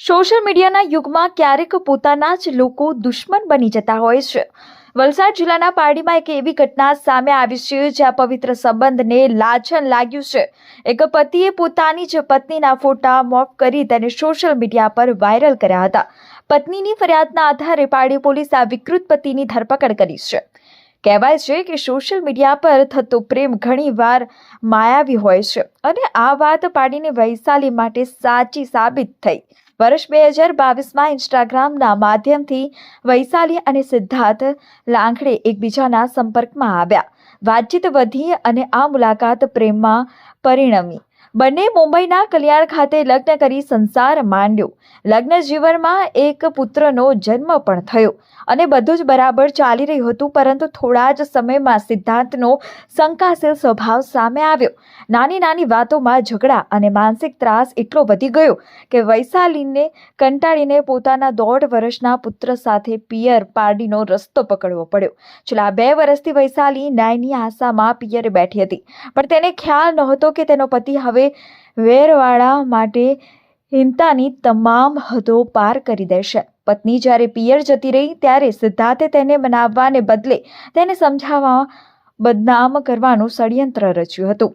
Social મીડિયાના યુગમાં ક્યારેક પોતાના જ લોકો દુશ્મન બની જતા હોય છે। વલસાડ જિલ્લાના પારડીમાં એક એવી ઘટના સામે આવી છે જ્યાં પવિત્ર સંબંધને લાછન લાગ્યું છે। એક પતિએ પોતાની જ પત્નીના ફોટા મોફ કરી તેને સોશિયલ મીડિયા પર વાયરલ કર્યા હતા। પત્નીની ફરિયાદના આધારે પારડી પોલીસે આ વિકૃત પતિની ધરપકડ કરી છે। કહેવાય છે કે સોશિયલ મીડિયા પર થતો પ્રેમ ઘણીવાર માયાવી હોય છે અને આ વાત પારડીની વૈશાલી માટે સાચી સાબિત થઈ। વર્ષ 2022માં ઇન્સ્ટાગ્રામના માધ્યમથી વૈશાલી અને સિદ્ધાર્થ લાંખડે એકબીજાના સંપર્કમાં આવ્યા। વાતચીત વધી અને આ મુલાકાત પ્રેમમાં પરિણમી। બંને મુંબઈના કલ્યાણ ખાતે લગ્ન કરી સંસાર માંડ્યો। લગ્ન જીવનમાં એક પુત્રનો જન્મ પણ થયો અને બધું જ બરાબર ચાલી રહ્યું હતું, પરંતુ થોડા જ સમયમાં સિદ્ધાર્થનો શંકાશીલ સ્વભાવ સામે આવ્યો। નાની નાની વાતોમાં ઝઘડા અને માનસિક ત્રાસ એટલો વધી ગયો કે વૈશાલીને કંટાળીને પોતાના 1.5 વર્ષના પુત્ર સાથે પિયર પારડીનો રસ્તો પકડવો પડ્યો। છેલ્લા 2 વર્ષથી વૈશાલી ન્યાયની આશામાં પિયરે બેઠી હતી, પણ તેને ખ્યાલ નહોતો કે તેનો પતિ હવે વેરવાળા માટે હિંતાની તમામ હદો પાર કરી દેશે। પત્ની જ્યારે પિયર જતી રહી ત્યારે સિદ્ધાર્થે તેને મનાવવાને બદલે તેને સમજાવવા બદનામ કરવાનું ષડયંત્ર રચ્યું હતું।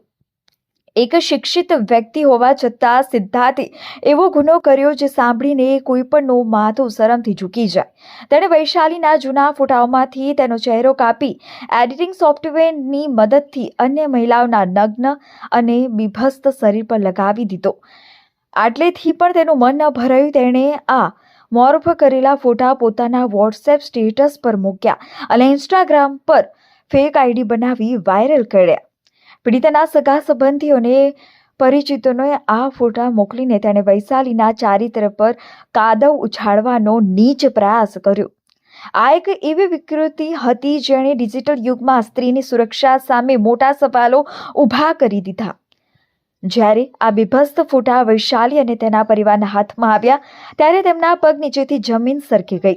એક શિક્ષિત વ્યક્તિ હોવા છતાં સિદ્ધાર્થે એવો ગુનો કર્યો જે સાંભળીને કોઈ પણનું માથું શરમથી ઝૂકી જાય। તેણે વૈશાલીના જૂના ફોટાઓમાંથી તેનો ચહેરો કાપી એડિટિંગ સોફ્ટવેરની મદદથી અન્ય મહિલાઓના નગ્ન અને બીભત્સ શરીર પર લગાવી દીધો। આટલેથી પણ તેનું મન ન ભરાયું। તેણે આ મોર્ફ કરેલા ફોટા પોતાના વોટ્સએપ સ્ટેટસ પર મૂક્યા અને ઇન્સ્ટાગ્રામ પર ફેક આઈડી બનાવી વાયરલ કર્યા। પીડિતાના સગા સંબંધીઓને પરિચિતોને આ ફોટા મોકલીને તેણે વૈશાલીના ચારિત્ર પર કાદવ ઉછાળવાનો નીચ પ્રયાસ કર્યો। આ એક એવી વિકૃતિ હતી જેણે ડિજિટલ યુગમાં સ્ત્રીની સુરક્ષા સામે મોટા સવાલો ઊભા કરી દીધા। જ્યારે આ બીભત્સ ફોટા વૈશાલી અને તેના પરિવારના હાથમાં આવ્યા ત્યારે તેમના પગ નીચેથી જમીન સરકી ગઈ।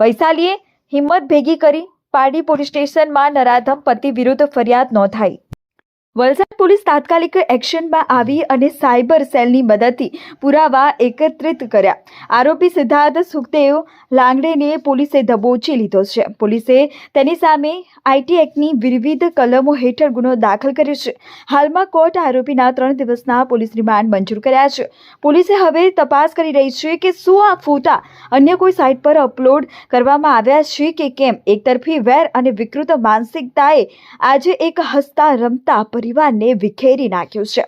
વૈશાલીએ હિંમત ભેગી કરી પારડી પોલીસ સ્ટેશનમાં નરાધમ પતિ વિરુદ્ધ ફરિયાદ નોંધાઈ। વલસાડ પોલીસ તાત્કાલિક એક્શનમાં આવી અને સાયબર સેલની મદદથી પુરાવા એકત્રિત કર્યા। આરોપી સિદ્ધાર્થ સુખદેવ લાંગડેને પોલીસે દબોચી લીધો છે। પોલીસે તેની સામે આઈટી એક્ટની વિવિધ કલમો હેઠળ ગુનો દાખલ કર્યો છે। હાલમાં કોર્ટ આરોપીના 3 દિવસના પોલીસ રિમાન્ડ મંજૂર કર્યા છે। પોલીસે હવે તપાસ કરી રહી છે કે શું આ ફોટા અન્ય કોઈ સાઇટ પર અપલોડ કરવામાં આવ્યા છે કે કેમ। એકતરફી વેર અને વિકૃત માનસિકતાએ આજે એક હસતા રમતા પરિવારને વિખેરી નાખ્યું છે।